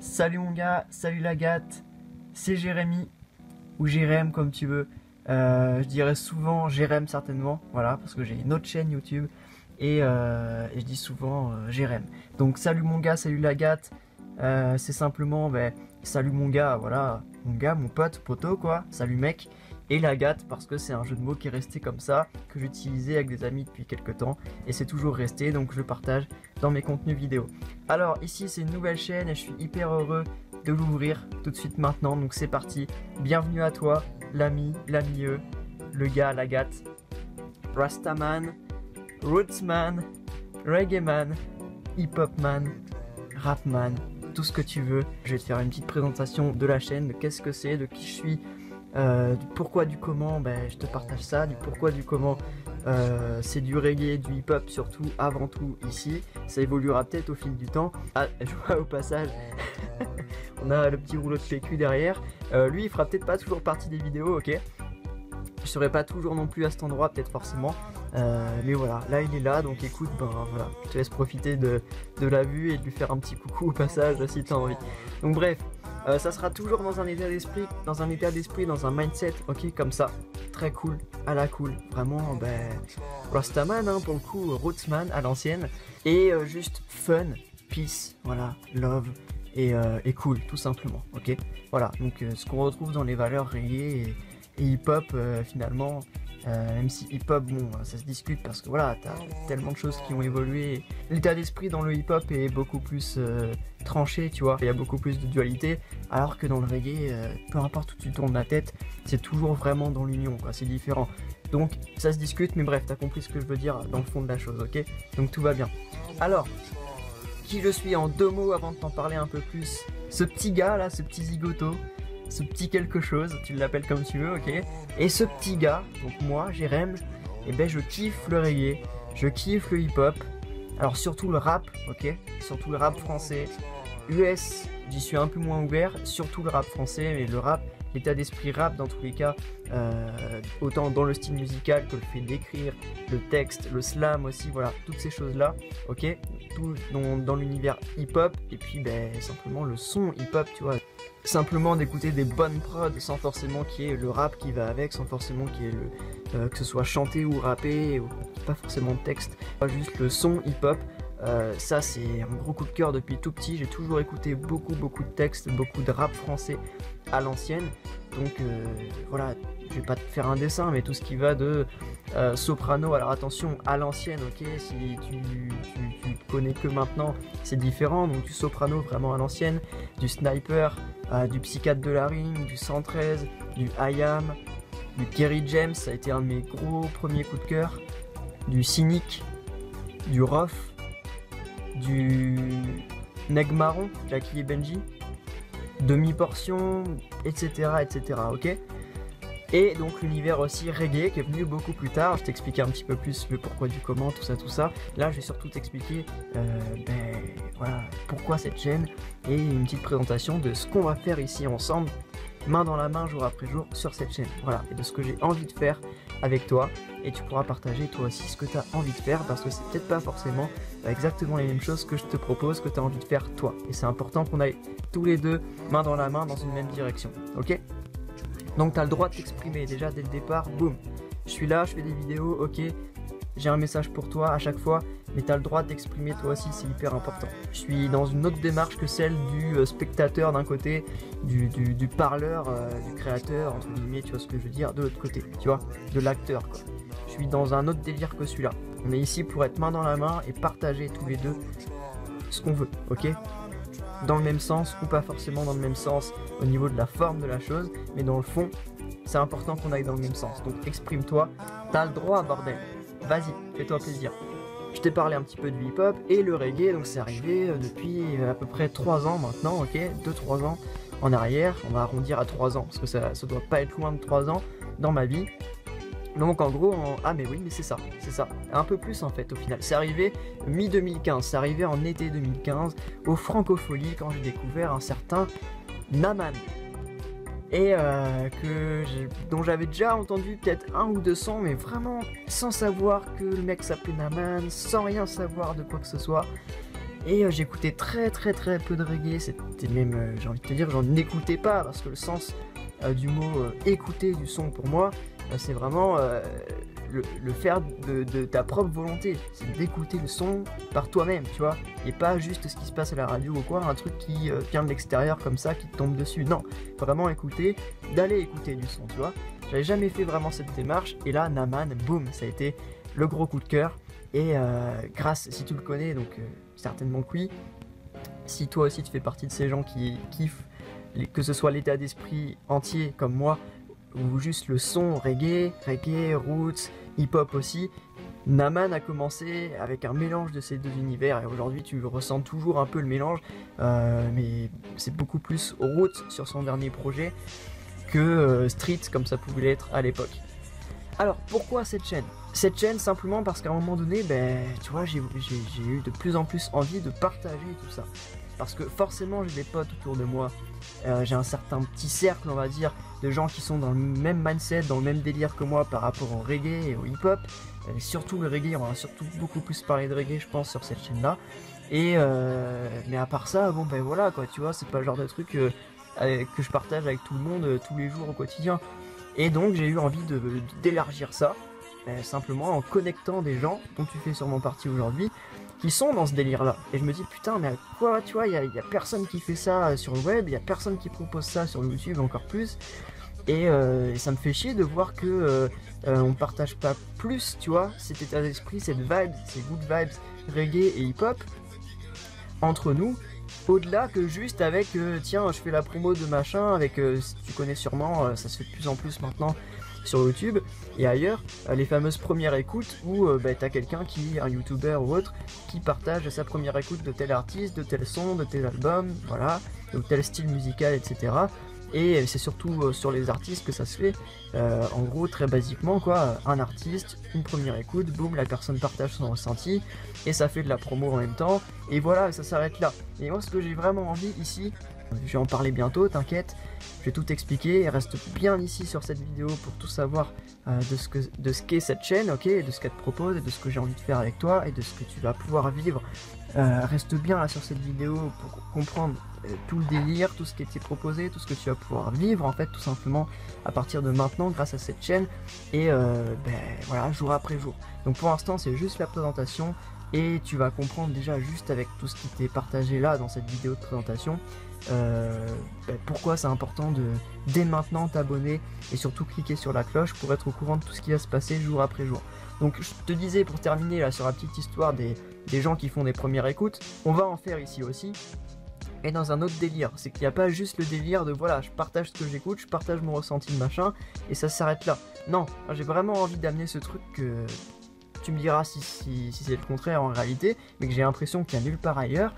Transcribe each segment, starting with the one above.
Salut mon gars, salut la gâte, c'est Jérémy, ou Jérém comme tu veux. Je dirais souvent Jérém certainement, voilà, parce que j'ai une autre chaîne YouTube, et je dis souvent Jérém. Donc salut mon gars, salut la gâte, c'est simplement, salut mon gars, voilà, mon gars, mon pote, poteau quoi, salut mec. Et la gâte parce que c'est un jeu de mots qui est resté comme ça, que j'utilisais avec des amis depuis quelques temps, et c'est toujours resté, donc je le partage dans mes contenus vidéo. Alors ici c'est une nouvelle chaîne et je suis hyper heureux de l'ouvrir tout de suite maintenant, donc c'est parti. Bienvenue à toi, l'ami, l'amieux, le gars, la gâte, Rastaman, Rootsman, Reggaeman, Hip-Hopman, Rapman, tout ce que tu veux. Je vais te faire une petite présentation de la chaîne, de qu'est-ce que c'est, de qui je suis. Du pourquoi, du comment, je te partage ça, du pourquoi, du comment, c'est du reggae, du hip-hop surtout, avant tout ici, ça évoluera peut-être au fil du temps. Ah, je vois au passage, on a le petit rouleau de PQ derrière, lui il fera peut-être pas toujours partie des vidéos, ok. Je serai pas toujours non plus à cet endroit, peut-être forcément, mais voilà, là il est là, donc écoute, voilà, je te laisse profiter de la vue et de lui faire un petit coucou au passage si tu as envie. Donc bref. Ça sera toujours dans un état d'esprit, dans un mindset, ok, comme ça, très cool, à la cool, vraiment, Rastaman, hein, pour le coup, Rootsman à l'ancienne, et juste fun, peace, voilà, love, et cool, tout simplement, ok, voilà, donc ce qu'on retrouve dans les valeurs reggae et hip-hop, finalement, même si hip-hop, bon, ça se discute parce que voilà, t'as tellement de choses qui ont évolué. L'état d'esprit dans le hip-hop est beaucoup plus tranché, tu vois. Il y a beaucoup plus de dualité, alors que dans le reggae, peu importe où tu tournes la tête, c'est toujours vraiment dans l'union, quoi. C'est différent. Donc, ça se discute, mais bref, t'as compris ce que je veux dire dans le fond de la chose, ok? Donc, tout va bien. Alors, qui je suis en deux mots avant de t'en parler un peu plus? Ce petit gars là, ce petit zigoto, ce petit quelque chose, tu l'appelles comme tu veux, ok. Et ce petit gars, donc moi, Jérém, je kiffe le reggae, je kiffe le hip-hop, alors surtout le rap, ok, surtout le rap français, US, j'y suis un peu moins ouvert, surtout le rap français, mais le rap, l'état d'esprit rap dans tous les cas, autant dans le style musical que le fait d'écrire, le texte, le slam aussi, voilà, toutes ces choses-là, ok, tout dans l'univers hip-hop, et puis simplement le son hip-hop, tu vois. Simplement d'écouter des bonnes prods sans forcément qu'il y ait le rap qui va avec, sans forcément qu'il y ait que ce soit chanté ou rappé, ou pas forcément de texte, juste le son hip-hop. Ça c'est un gros coup de cœur depuis tout petit, j'ai toujours écouté beaucoup de textes, beaucoup de rap français à l'ancienne, donc voilà, je vais pas te faire un dessin, mais tout ce qui va de soprano, alors attention, à l'ancienne, ok, si tu connais que maintenant, c'est différent, donc du soprano vraiment à l'ancienne, du sniper, du psychiatre de la rime, du 113, du IAM, du Kerry James, ça a été un de mes gros premiers coups de cœur, du cynique, du rough, du Neg Marron, Jackie et Benji, demi-portion, etc., ok. Et donc l'univers aussi reggae qui est venu beaucoup plus tard. Je t'expliquais un petit peu plus le pourquoi du comment, tout ça. Là je vais surtout t'expliquer voilà, pourquoi cette chaîne et une petite présentation de ce qu'on va faire ici ensemble, main dans la main, jour après jour sur cette chaîne. Voilà, et de ce que j'ai envie de faire avec toi. Et tu pourras partager toi aussi ce que tu as envie de faire, parce que c'est peut-être pas forcément exactement les mêmes choses que je te propose, que tu as envie de faire toi. Et c'est important qu'on aille tous les deux main dans la main dans une même direction, ok? Donc tu as le droit de t'exprimer déjà dès le départ, boum. Je suis là, je fais des vidéos, ok, j'ai un message pour toi à chaque fois, mais tu as le droit de t'exprimer toi aussi, c'est hyper important. Je suis dans une autre démarche que celle du spectateur d'un côté, du parleur, du créateur, entre guillemets, tu vois ce que je veux dire, de l'autre côté, tu vois, de l'acteur quoi. Je suis dans un autre délire que celui-là. On est ici pour être main dans la main et partager tous les deux ce qu'on veut, ok? Dans le même sens ou pas forcément dans le même sens au niveau de la forme de la chose, mais dans le fond, c'est important qu'on aille dans le même sens. Donc exprime-toi, t'as le droit bordel, vas-y, fais-toi plaisir. Je t'ai parlé un petit peu du hip-hop et le reggae, donc c'est arrivé depuis à peu près 3 ans maintenant, ok, 2-3 ans en arrière, on va arrondir à 3 ans, parce que ça doit pas être loin de 3 ans dans ma vie. Donc en gros, ah mais oui, mais c'est ça, un peu plus en fait au final. C'est arrivé mi-2015, c'est arrivé en été 2015, au Francofolie, quand j'ai découvert un certain Naman. Et dont j'avais déjà entendu peut-être un ou deux sons, mais vraiment sans savoir que le mec s'appelait Naman, sans rien savoir de quoi que ce soit. Et j'écoutais très peu de reggae, c'était même, j'ai envie de te dire, j'en écoutais pas, parce que le sens du mot écouter du son pour moi, c'est vraiment le faire de ta propre volonté, c'est d'écouter le son par toi-même, tu vois, et pas juste ce qui se passe à la radio ou quoi, un truc qui vient de l'extérieur comme ça, qui te tombe dessus, non, vraiment écouter, d'aller écouter du son, tu vois. J'avais jamais fait vraiment cette démarche, et là, Naman, boum, ça a été le gros coup de cœur, et grâce, si tu le connais, donc certainement que oui, si toi aussi tu fais partie de ces gens qui kiffent, que ce soit l'état d'esprit entier comme moi, ou juste le son reggae, roots, hip-hop aussi, Naman a commencé avec un mélange de ces deux univers et aujourd'hui tu ressens toujours un peu le mélange, mais c'est beaucoup plus roots sur son dernier projet que street comme ça pouvait l'être à l'époque. Alors pourquoi cette chaîne? Cette chaîne simplement parce qu'à un moment donné, tu vois, j'ai eu de plus en plus envie de partager tout ça. Parce que forcément j'ai des potes autour de moi, j'ai un certain petit cercle on va dire de gens qui sont dans le même mindset, dans le même délire que moi par rapport au reggae et au hip-hop, surtout le reggae, on va surtout beaucoup plus parler de reggae je pense sur cette chaîne là, et mais à part ça, bon voilà quoi, tu vois, c'est pas le genre de truc que je partage avec tout le monde tous les jours au quotidien, et donc j'ai eu envie d'élargir ça, simplement en connectant des gens dont tu fais sûrement partie aujourd'hui, qui sont dans ce délire là, et je me dis putain mais à quoi, tu vois, il y a personne qui fait ça sur le web, il y a personne qui propose ça sur YouTube encore plus, et ça me fait chier de voir que on partage pas plus, tu vois, cet état d'esprit, cette vibe, ces good vibes reggae et hip hop entre nous, au-delà que juste avec tiens je fais la promo de machin avec tu connais sûrement, ça se fait de plus en plus maintenant sur YouTube et ailleurs, les fameuses premières écoutes où t'as quelqu'un qui, un YouTuber ou autre, qui partage sa première écoute de tel artiste, de tel son, de tel album, voilà, de tel style musical, etc. Et c'est surtout sur les artistes que ça se fait, en gros très basiquement quoi, un artiste, une première écoute, boum, la personne partage son ressenti, et ça fait de la promo en même temps, et voilà, ça s'arrête là. Et moi ce que j'ai vraiment envie ici, je vais en parler bientôt, t'inquiète, je vais tout expliquer, et reste bien ici sur cette vidéo pour tout savoir de ce qu'est cette chaîne, ok, de ce qu'elle te propose, et de ce que j'ai envie de faire avec toi, et de ce que tu vas pouvoir vivre. Reste bien là sur cette vidéo pour comprendre tout le délire, tout ce qui a été proposé, tout ce que tu vas pouvoir vivre en fait tout simplement à partir de maintenant grâce à cette chaîne, et voilà, jour après jour. Donc pour l'instant c'est juste la présentation, et tu vas comprendre déjà juste avec tout ce qui t'est partagé là dans cette vidéo de présentation pourquoi c'est important de dès maintenant t'abonner et surtout cliquer sur la cloche pour être au courant de tout ce qui va se passer jour après jour. Donc je te disais, pour terminer là sur la petite histoire des gens qui font des premières écoutes, on va en faire ici aussi, et dans un autre délire, c'est qu'il n'y a pas juste le délire de voilà, je partage ce que j'écoute, je partage mon ressenti de machin, et ça s'arrête là. Non, j'ai vraiment envie d'amener ce truc que tu me diras si c'est le contraire en réalité, mais que j'ai l'impression qu'il n'y a nulle part ailleurs.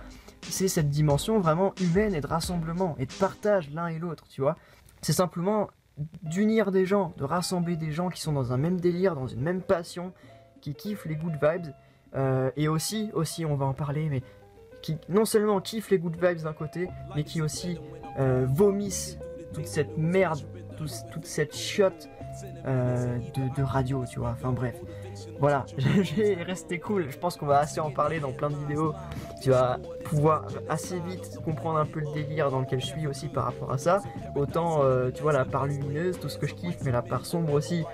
C'est cette dimension vraiment humaine et de rassemblement et de partage l'un et l'autre, tu vois. C'est simplement d'unir des gens, de rassembler des gens qui sont dans un même délire, dans une même passion, qui kiffent les good vibes, et aussi, on va en parler, mais qui non seulement kiffent les good vibes d'un côté, mais qui aussi vomissent toute cette merde, toute cette chiotte de radio, tu vois, enfin bref. Voilà, j'ai resté cool, je pense qu'on va assez en parler dans plein de vidéos, tu vas pouvoir assez vite comprendre un peu le délire dans lequel je suis aussi par rapport à ça, autant tu vois la part lumineuse, tout ce que je kiffe, mais la part sombre aussi,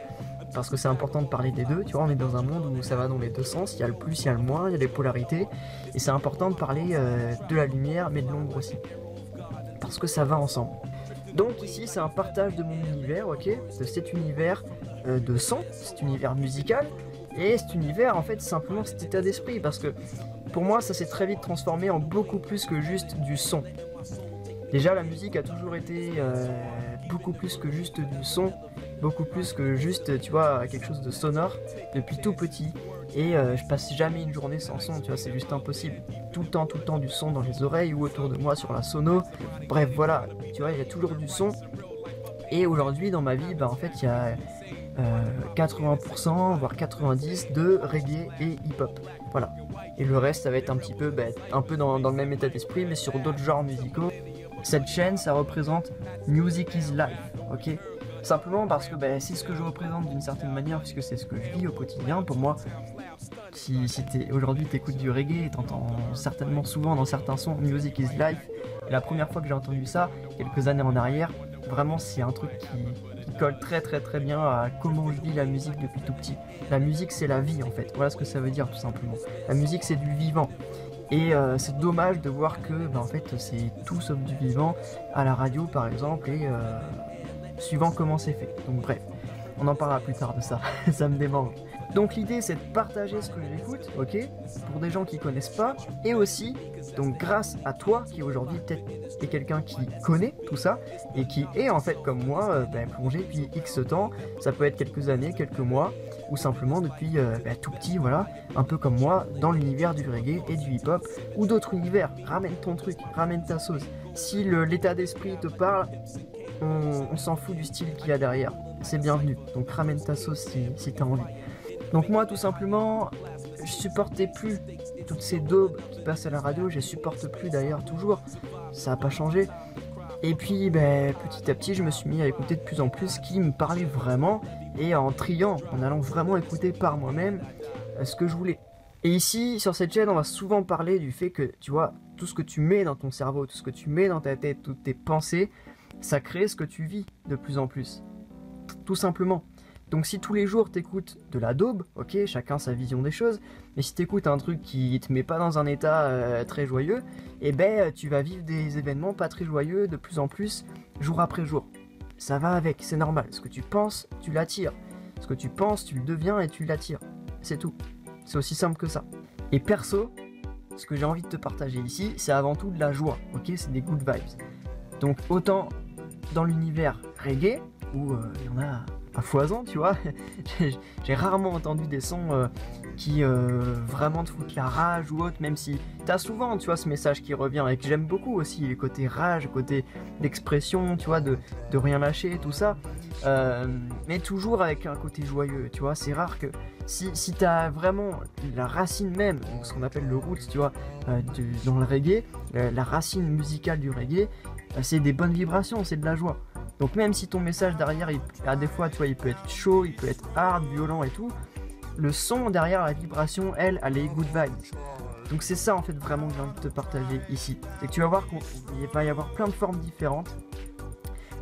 parce que c'est important de parler des deux, tu vois, on est dans un monde où ça va dans les deux sens, il y a le plus, il y a le moins, il y a des polarités, et c'est important de parler de la lumière mais de l'ombre aussi, parce que ça va ensemble. Donc ici c'est un partage de mon univers, ok, de cet univers de son, cet univers musical, et cet univers en fait simplement cet état d'esprit, parce que pour moi ça s'est très vite transformé en beaucoup plus que juste du son. Déjà la musique a toujours été beaucoup plus que juste du son, beaucoup plus que juste, tu vois, quelque chose de sonore depuis tout petit, et je passe jamais une journée sans son, tu vois, c'est juste impossible. Tout le temps du son dans les oreilles ou autour de moi sur la sono, bref voilà, tu vois, il y a toujours du son. Et aujourd'hui dans ma vie, en fait il y a 80% voire 90% de reggae et hip-hop, voilà. Et le reste ça va être un petit peu, un peu dans le même état d'esprit mais sur d'autres genres musicaux. Cette chaîne ça représente Music is Life, ok. Simplement parce que c'est ce que je représente d'une certaine manière, puisque c'est ce que je vis au quotidien. Pour moi, Si aujourd'hui t'écoutes du reggae, t'entends certainement souvent dans certains sons Music is Life. Et la première fois que j'ai entendu ça, quelques années en arrière, vraiment c'est un truc qui colle très bien à comment je vis la musique depuis tout petit. La musique c'est la vie en fait, voilà ce que ça veut dire tout simplement. La musique c'est du vivant. Et c'est dommage de voir que en fait c'est tout sauf du vivant à la radio par exemple et suivant comment c'est fait. Donc bref, on en parlera plus tard de ça, ça me démange. Donc l'idée c'est de partager ce que j'écoute, ok, pour des gens qui connaissent pas, et aussi, donc grâce à toi qui aujourd'hui peut-être est quelqu'un qui connaît tout ça, et qui est en fait comme moi, plongé depuis X temps, ça peut être quelques années, quelques mois, ou simplement depuis tout petit, voilà, un peu comme moi, dans l'univers du reggae et du hip-hop, ou d'autres univers. Ramène ton truc, ramène ta sauce. Si l'état d'esprit te parle, on s'en fout du style qu'il y a derrière, c'est bienvenu, donc ramène ta sauce si t'as envie. Donc moi tout simplement, je supportais plus toutes ces daubes qui passent à la radio, je les supporte plus d'ailleurs toujours, ça n'a pas changé. Et puis petit à petit je me suis mis à écouter de plus en plus ce qui me parlait vraiment et en triant, en allant vraiment écouter par moi-même ce que je voulais. Et ici sur cette chaîne on va souvent parler du fait que tu vois, tout ce que tu mets dans ton cerveau, tout ce que tu mets dans ta tête, toutes tes pensées, ça crée ce que tu vis de plus en plus, tout simplement. Donc si tous les jours t'écoutes de la daube, ok, chacun sa vision des choses, mais si t'écoutes un truc qui te met pas dans un état très joyeux, tu vas vivre des événements pas très joyeux de plus en plus, jour après jour. Ça va avec, c'est normal. Ce que tu penses, tu l'attires. Ce que tu penses, tu le deviens et tu l'attires. C'est tout. C'est aussi simple que ça. Et perso, ce que j'ai envie de te partager ici, c'est avant tout de la joie, ok, c'est des good vibes. Donc autant dans l'univers reggae, où il y en a à foison, tu vois. J'ai rarement entendu des sons qui vraiment te foutent la rage ou autre, même si t'as souvent, tu vois, ce message qui revient et que j'aime beaucoup aussi, le côté rage, le côté d'expression, tu vois, de rien lâcher, tout ça. Mais toujours avec un côté joyeux, tu vois. C'est rare que si t'as vraiment la racine même, donc ce qu'on appelle le roots, tu vois, dans le reggae, la racine musicale du reggae, c'est des bonnes vibrations, c'est de la joie. Donc même si ton message derrière, des fois, tu vois, il peut être chaud, il peut être hard, violent et tout, le son derrière, la vibration, elle est good vibes. Donc c'est ça en fait vraiment que j'ai envie de te partager ici. C'est que tu vas voir qu'il va y avoir plein de formes différentes,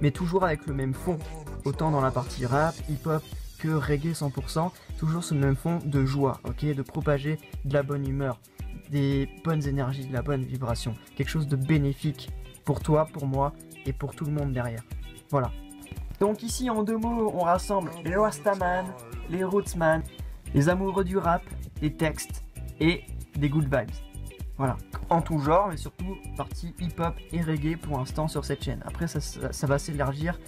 mais toujours avec le même fond. Autant dans la partie rap, hip-hop que reggae 100%, toujours ce même fond de joie, ok, de propager de la bonne humeur, des bonnes énergies, de la bonne vibration, quelque chose de bénéfique pour toi, pour moi et pour tout le monde derrière. Voilà. Donc ici en 2 mots, on rassemble les Rastaman, les Rootsman, les amoureux du rap, des textes et des good vibes. Voilà. En tout genre, mais surtout partie hip-hop et reggae pour l'instant sur cette chaîne. Après ça va s'élargir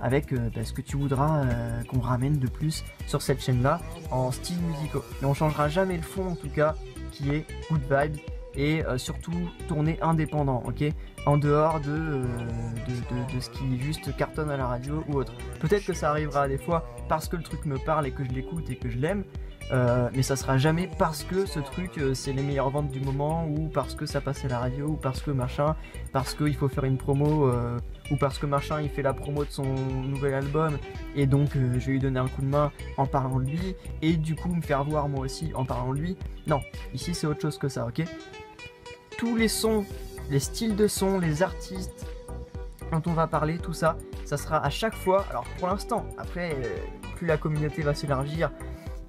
avec ce que tu voudras qu'on ramène de plus sur cette chaîne-là en style musicaux. Mais on changera jamais le fond en tout cas, qui est good vibes. Et surtout tourner indépendant, ok, en dehors de ce qui juste cartonne à la radio ou autre. Peut-être que ça arrivera des fois parce que le truc me parle et que je l'écoute et que je l'aime, mais ça sera jamais parce que ce truc c'est les meilleures ventes du moment, ou parce que ça passe à la radio, ou parce que machin, parce qu'il faut faire une promo, ou parce que machin il fait la promo de son nouvel album et donc je vais lui donner un coup de main en parlant de lui et du coup me faire voir moi aussi en parlant de lui. Non, ici c'est autre chose que ça, ok. Tous les sons, les styles de sons, les artistes dont on va parler, tout ça, ça sera à chaque fois, alors pour l'instant, après plus la communauté va s'élargir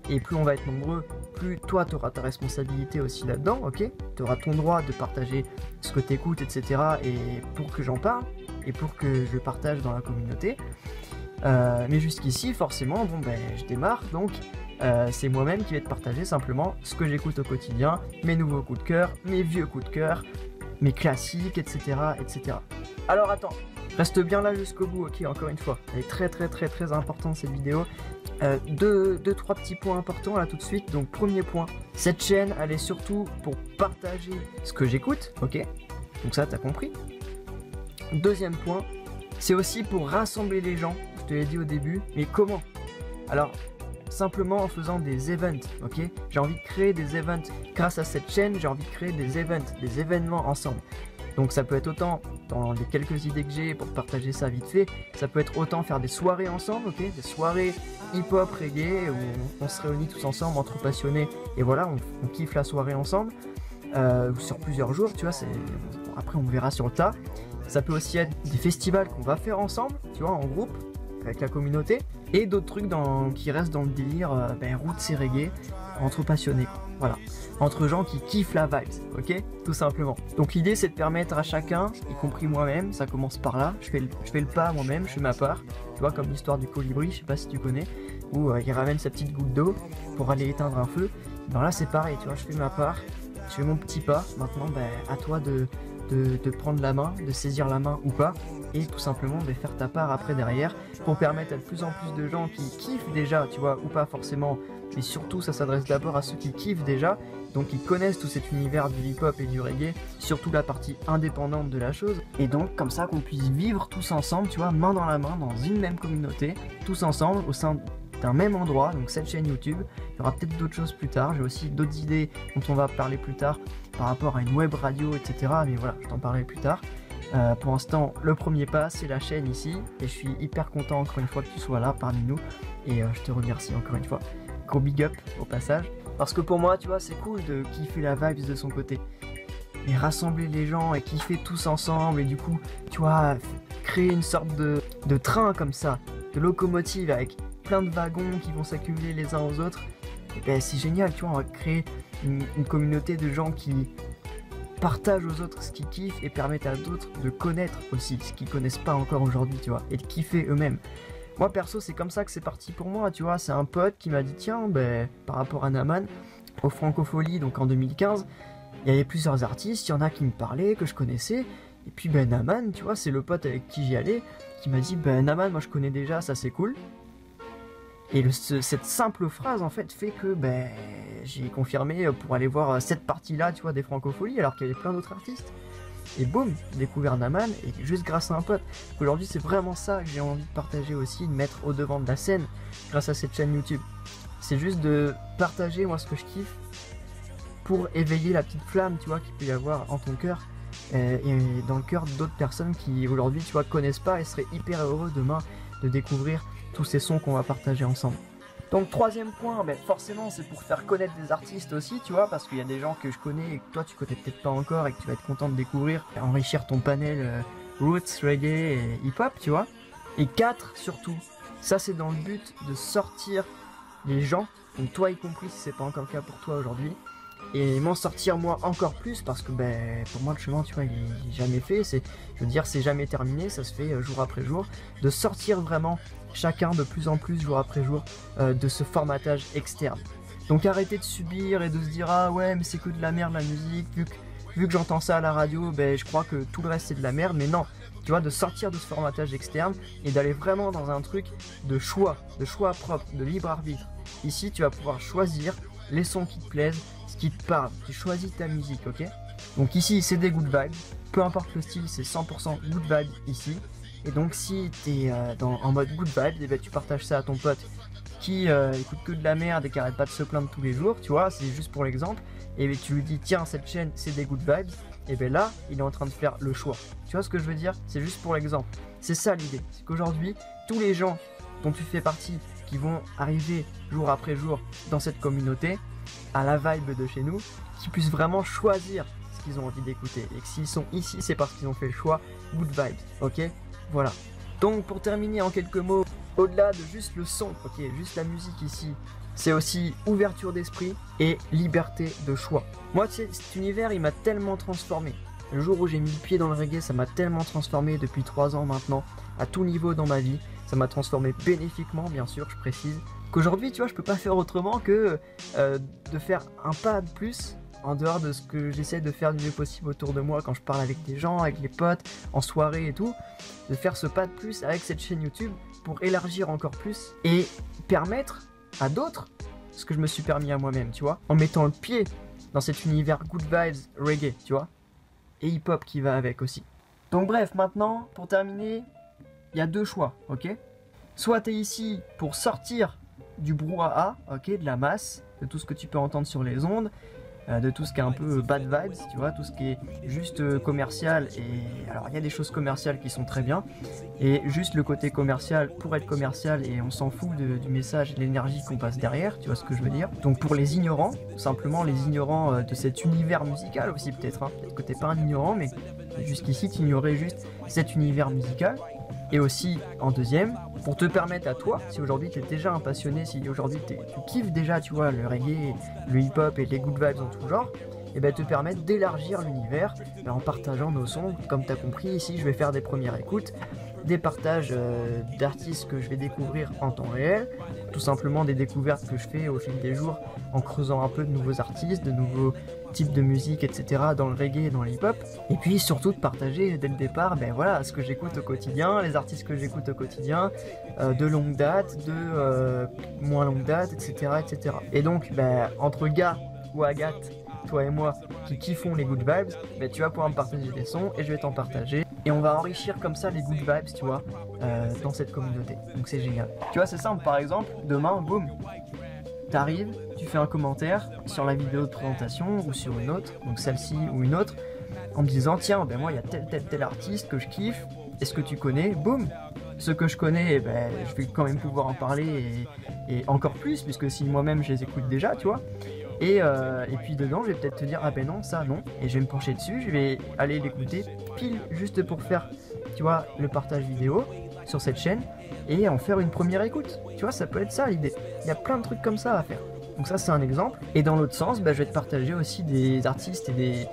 et plus on va être nombreux, plus toi tu auras ta responsabilité aussi là-dedans, ok, tu auras ton droit de partager ce que tu écoutes, etc. et pour que j'en parle et pour que je partage dans la communauté. Mais jusqu'ici forcément, je démarre, donc c'est moi-même qui vais te partager simplement ce que j'écoute au quotidien, mes nouveaux coups de cœur, mes vieux coups de cœur, mes classiques, etc. etc. Alors attends, reste bien là jusqu'au bout, ok, encore une fois, elle est très importante cette vidéo. Deux, trois petits points importants là tout de suite. Donc premier point, cette chaîne elle est surtout pour partager ce que j'écoute, ok, donc ça t'as compris. Deuxième point, c'est aussi pour rassembler les gens, je te l'ai dit au début, mais comment? Alors simplement en faisant des events, ok. J'ai envie de créer des events grâce à cette chaîne, j'ai envie de créer des events, des événements ensemble. Donc ça peut être autant, dans les quelques idées que j'ai pour partager ça vite fait, ça peut être autant faire des soirées ensemble, ok, des soirées hip-hop, reggae, où on se réunit tous ensemble entre passionnés, et voilà, on kiffe la soirée ensemble, sur plusieurs jours, tu vois, après on verra sur le tas. Ça peut aussi être des festivals qu'on va faire ensemble, tu vois, en groupe, avec la communauté, et d'autres trucs qui restent dans le délire roots et reggae, entre passionnés, voilà, entre gens qui kiffent la vibe, ok, tout simplement. Donc l'idée c'est de permettre à chacun, y compris moi-même, ça commence par là, je fais le pas moi-même, je fais ma part, tu vois, comme l'histoire du colibri, je sais pas si tu connais, où il ramène sa petite goutte d'eau pour aller éteindre un feu. Ben là c'est pareil, tu vois, je fais ma part, je fais mon petit pas, maintenant à toi de prendre la main, de saisir la main ou pas, et tout simplement de faire ta part après derrière, pour permettre à de plus en plus de gens qui kiffent déjà, tu vois, ou pas forcément, mais surtout ça s'adresse d'abord à ceux qui kiffent déjà, donc ils connaissent tout cet univers du hip-hop et du reggae, surtout la partie indépendante de la chose, et donc comme ça qu'on puisse vivre tous ensemble, tu vois, main dans la main, dans une même communauté, tous ensemble, au sein d'un même endroit, donc cette chaîne YouTube. Il y aura peut-être d'autres choses plus tard, j'ai aussi d'autres idées dont on va parler plus tard par rapport à une web radio, etc. Mais voilà, je t'en parlerai plus tard. Pour l'instant, le premier pas, c'est la chaîne ici, et je suis hyper content encore une fois que tu sois là parmi nous, et je te remercie encore une fois. Gros big up au passage, parce que pour moi, tu vois, c'est cool de kiffer la vibes de son côté, et rassembler les gens et kiffer tous ensemble, et du coup, tu vois, créer une sorte de train comme ça, de locomotive avec plein de wagons qui vont s'accumuler les uns aux autres. Et ben c'est génial, tu vois, on va créer une communauté de gens qui partagent aux autres ce qu'ils kiffent et permettent à d'autres de connaître aussi ce qu'ils connaissent pas encore aujourd'hui, tu vois, et de kiffer eux-mêmes. Moi perso, c'est comme ça que c'est parti pour moi, tu vois, c'est un pote qui m'a dit tiens, par rapport à Naman, au Francofolie, donc en 2015, il y avait plusieurs artistes, il y en a qui me parlaient, que je connaissais, et puis Naman, tu vois, c'est le pote avec qui j'y allais, qui m'a dit Naman, moi je connais déjà, ça c'est cool. Et cette simple phrase en fait fait que j'ai confirmé pour aller voir cette partie-là, tu vois, des Francopholies, alors qu'il y avait plein d'autres artistes. Et boum, j'ai découvert Naman, et juste grâce à un pote. Aujourd'hui, c'est vraiment ça que j'ai envie de partager aussi, de mettre au devant de la scène grâce à cette chaîne YouTube. C'est juste de partager moi ce que je kiffe pour éveiller la petite flamme, tu vois, qu'il peut y avoir en ton cœur et dans le cœur d'autres personnes qui aujourd'hui, tu vois, connaissent pas et seraient hyper heureux demain de découvrir tous ces sons qu'on va partager ensemble. Donc troisième point, forcément c'est pour faire connaître des artistes aussi, tu vois, parce qu'il y a des gens que je connais et que toi tu connais peut-être pas encore et que tu vas être content de découvrir, enrichir ton panel roots, reggae et hip-hop, tu vois. Et 4 surtout, ça c'est dans le but de sortir les gens, donc toi y compris si c'est pas encore le cas pour toi aujourd'hui, et m'en sortir moi encore plus parce que pour moi le chemin, tu vois, il est jamais fait, je veux dire c'est jamais terminé, ça se fait jour après jour, de sortir vraiment chacun de plus en plus jour après jour de ce formatage externe. Donc arrêtez de subir et de se dire ah ouais mais c'est que de la merde la musique, vu que j'entends ça à la radio, je crois que tout le reste c'est de la merde, mais non, tu vois, de sortir de ce formatage externe et d'aller vraiment dans un truc de choix propre, de libre arbitre. Ici tu vas pouvoir choisir les sons qui te plaisent, ce qui te parle, tu choisis ta musique, ok? Donc ici c'est des good vibes, peu importe le style, c'est 100% good vibes ici. Et donc si t'es en mode good vibes, tu partages ça à ton pote qui écoute que de la merde et qui arrête pas de se plaindre tous les jours, tu vois, c'est juste pour l'exemple, et tu lui dis tiens cette chaîne c'est des good vibes, et là il est en train de faire le choix. Tu vois ce que je veux dire? C'est juste pour l'exemple. C'est ça l'idée, c'est qu'aujourd'hui tous les gens dont tu fais partie qui vont arriver jour après jour dans cette communauté, à la vibe de chez nous, qui puissent vraiment choisir ce qu'ils ont envie d'écouter. Et que s'ils sont ici, c'est parce qu'ils ont fait le choix good vibes, ok? Voilà. Donc pour terminer en quelques mots, au-delà de juste le son, ok, juste la musique ici, c'est aussi ouverture d'esprit et liberté de choix. Moi, tu sais, cet univers, il m'a tellement transformé. Le jour où j'ai mis le pied dans le reggae, ça m'a tellement transformé depuis 3 ans maintenant, à tout niveau dans ma vie. Ça m'a transformé bénéfiquement, bien sûr, je précise. Qu'aujourd'hui, tu vois, je peux pas faire autrement que de faire un pas de plus en dehors de ce que j'essaie de faire du mieux possible autour de moi quand je parle avec des gens, avec les potes, en soirée et tout. De faire ce pas de plus avec cette chaîne YouTube pour élargir encore plus et permettre à d'autres ce que je me suis permis à moi-même, tu vois, en mettant le pied dans cet univers good vibes reggae, tu vois, et hip-hop qui va avec aussi. Donc bref, maintenant, pour terminer, il y a 2 choix, ok? Soit tu es ici pour sortir du brouhaha, ok, de la masse, de tout ce que tu peux entendre sur les ondes, de tout ce qui est un peu bad vibes, tu vois, tout ce qui est juste commercial. Et alors il y a des choses commerciales qui sont très bien, et juste le côté commercial pour être commercial, et on s'en fout du message et de l'énergie qu'on passe derrière, tu vois ce que je veux dire. Donc pour les ignorants, simplement les ignorants de cet univers musical aussi peut-être, hein. Peut-être que t'es pas un ignorant, mais jusqu'ici tu ignorais juste cet univers musical. Et aussi, en deuxième, pour te permettre à toi, si aujourd'hui tu es déjà un passionné, si aujourd'hui tu kiffes déjà, tu vois, le reggae, le hip-hop et les good vibes en tout genre, et ben te permettre d'élargir l'univers en partageant nos sons. Comme tu as compris, ici je vais faire des premières écoutes, des partages d'artistes que je vais découvrir en temps réel, tout simplement des découvertes que je fais au fil des jours en creusant un peu de nouveaux artistes, de nouveaux types de musique, etc. dans le reggae et dans le hip-hop. Et puis surtout de partager dès le départ, ben voilà, ce que j'écoute au quotidien, les artistes que j'écoute au quotidien, de longue date, de moins longue date, etc. etc. Et donc, ben, entre gars ou Agathe, toi et moi, qui kiffons les good vibes, ben, tu vas pouvoir me partager des sons et je vais t'en partager. Et on va enrichir comme ça les good vibes, tu vois, dans cette communauté. Donc c'est génial. Tu vois, c'est simple, par exemple, demain, boum, t'arrives, tu fais un commentaire sur la vidéo de présentation ou sur une autre, donc celle-ci ou une autre, en me disant tiens, ben moi il y a tel artiste que je kiffe, est-ce que tu connais? Boum, ceux que je connais, ben, je vais quand même pouvoir en parler et encore plus, puisque si moi-même je les écoute déjà, tu vois. Et puis dedans, je vais peut-être te dire ah ben non, ça non, et je vais me pencher dessus, je vais aller l'écouter pile juste pour faire, tu vois, le partage vidéo sur cette chaîne et en faire une première écoute. Tu vois, ça peut être ça l'idée. Il y a plein de trucs comme ça à faire. Donc ça c'est un exemple. Et dans l'autre sens, bah, je vais te partager aussi des artistes et des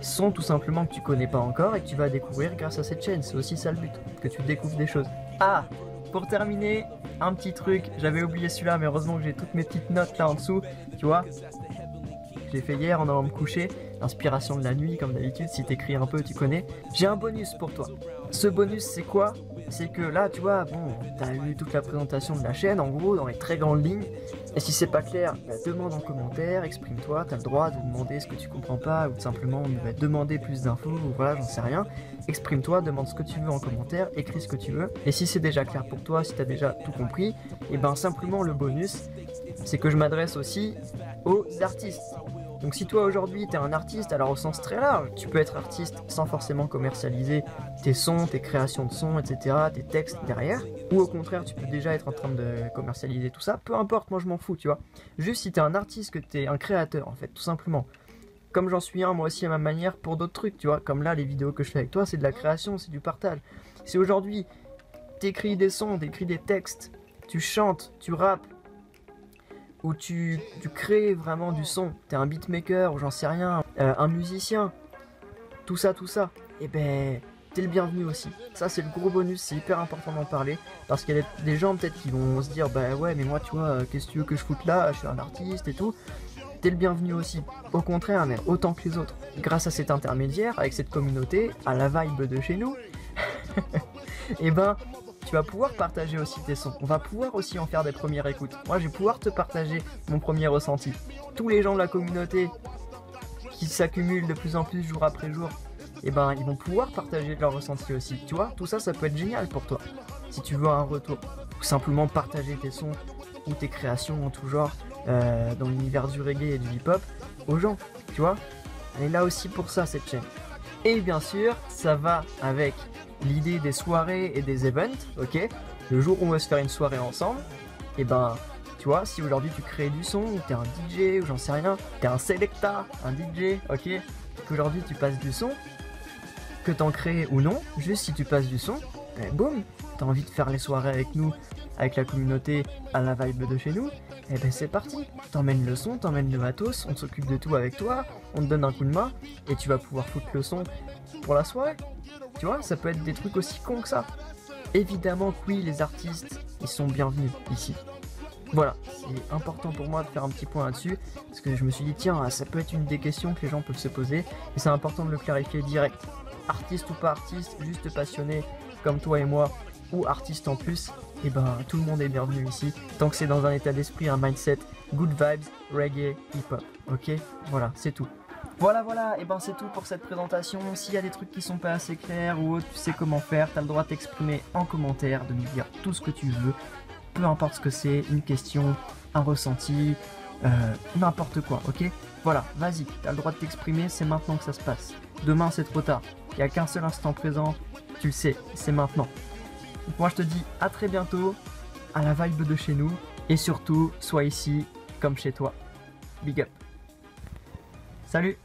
sons tout simplement que tu connais pas encore et que tu vas découvrir grâce à cette chaîne. C'est aussi ça le but, que tu découvres des choses. Ah, pour terminer, un petit truc, j'avais oublié celui-là, mais heureusement que j'ai toutes mes petites notes là en dessous, tu vois. Je l'ai fait hier en allant me coucher, inspiration de la nuit comme d'habitude, si t'écris un peu tu connais. J'ai un bonus pour toi. Ce bonus c'est quoi? C'est que là tu vois, bon, t'as eu toute la présentation de la chaîne en gros, dans les très grandes lignes. Et si c'est pas clair, bah, demande en commentaire, exprime-toi, t'as le droit de demander ce que tu comprends pas, ou tout simplement bah, demander plus d'infos, ou voilà, j'en sais rien. Exprime-toi, demande ce que tu veux en commentaire, écris ce que tu veux. Et si c'est déjà clair pour toi, si t'as déjà tout compris, et ben simplement le bonus, c'est que je m'adresse aussi aux artistes. Donc si toi aujourd'hui t'es un artiste, alors au sens très large, tu peux être artiste sans forcément commercialiser tes sons, tes créations de sons, etc., tes textes derrière, ou au contraire tu peux déjà être en train de commercialiser tout ça, peu importe, moi je m'en fous, tu vois. Juste si t'es un artiste, que t'es un créateur en fait, tout simplement. Comme j'en suis un moi aussi à ma manière pour d'autres trucs, tu vois, comme là les vidéos que je fais avec toi, c'est de la création, c'est du partage. Si aujourd'hui t'écris des sons, t'écris des textes, tu chantes, tu rappes, où tu crées vraiment du son, t'es un beatmaker, ou j'en sais rien, un musicien, tout ça, et ben t'es le bienvenu aussi. Ça c'est le gros bonus, c'est hyper important d'en parler, parce qu'il y a des gens peut-être qui vont se dire bah ouais mais moi tu vois, qu'est-ce que tu veux que je foute là, je suis un artiste et tout. T'es le bienvenu aussi, au contraire, mais autant que les autres. Grâce à cet intermédiaire, avec cette communauté, à la vibe de chez nous, et ben tu vas pouvoir partager aussi tes sons. On va pouvoir aussi en faire des premières écoutes. Moi, je vais pouvoir te partager mon premier ressenti. Tous les gens de la communauté qui s'accumulent de plus en plus jour après jour, et ben, ils vont pouvoir partager leur ressenti aussi. Tu vois, tout ça, ça peut être génial pour toi. Si tu veux un retour, ou simplement partager tes sons ou tes créations en tout genre dans l'univers du reggae et du hip-hop aux gens. Tu vois, elle est là aussi pour ça, cette chaîne. Et bien sûr, ça va avec l'idée des soirées et des events, ok? Le jour où on va se faire une soirée ensemble, et ben, tu vois, si aujourd'hui tu crées du son, ou t'es un DJ, ou j'en sais rien, t'es un selecta, un DJ, ok? Qu'aujourd'hui tu passes du son, que t'en crées ou non, juste si tu passes du son, ben boum, t'as envie de faire les soirées avec nous, avec la communauté, à la vibe de chez nous, et ben c'est parti, t'emmènes le son, t'emmènes le matos, on s'occupe de tout avec toi, on te donne un coup de main, et tu vas pouvoir foutre le son pour la soirée. Tu vois, ça peut être des trucs aussi cons que ça. Évidemment que oui, les artistes, ils sont bienvenus ici. Voilà, c'est important pour moi de faire un petit point là-dessus, parce que je me suis dit, tiens, ça peut être une des questions que les gens peuvent se poser, et c'est important de le clarifier direct. Artiste ou pas artiste, juste passionné comme toi et moi, ou artiste en plus, et ben tout le monde est bienvenu ici, tant que c'est dans un état d'esprit, un mindset, good vibes, reggae, hip-hop, ok? Voilà, c'est tout. Voilà, et ben c'est tout pour cette présentation. S'il y a des trucs qui sont pas assez clairs ou autre, tu sais comment faire, t'as le droit de t'exprimer en commentaire, de nous dire tout ce que tu veux, peu importe ce que c'est, une question, un ressenti, n'importe quoi, ok? Voilà, vas-y, t'as le droit de t'exprimer, c'est maintenant que ça se passe. Demain c'est trop tard, il n'y a qu'un seul instant présent, tu le sais, c'est maintenant. Donc moi je te dis à très bientôt, à la vibe de chez nous, et surtout, sois ici comme chez toi. Big up. Salut!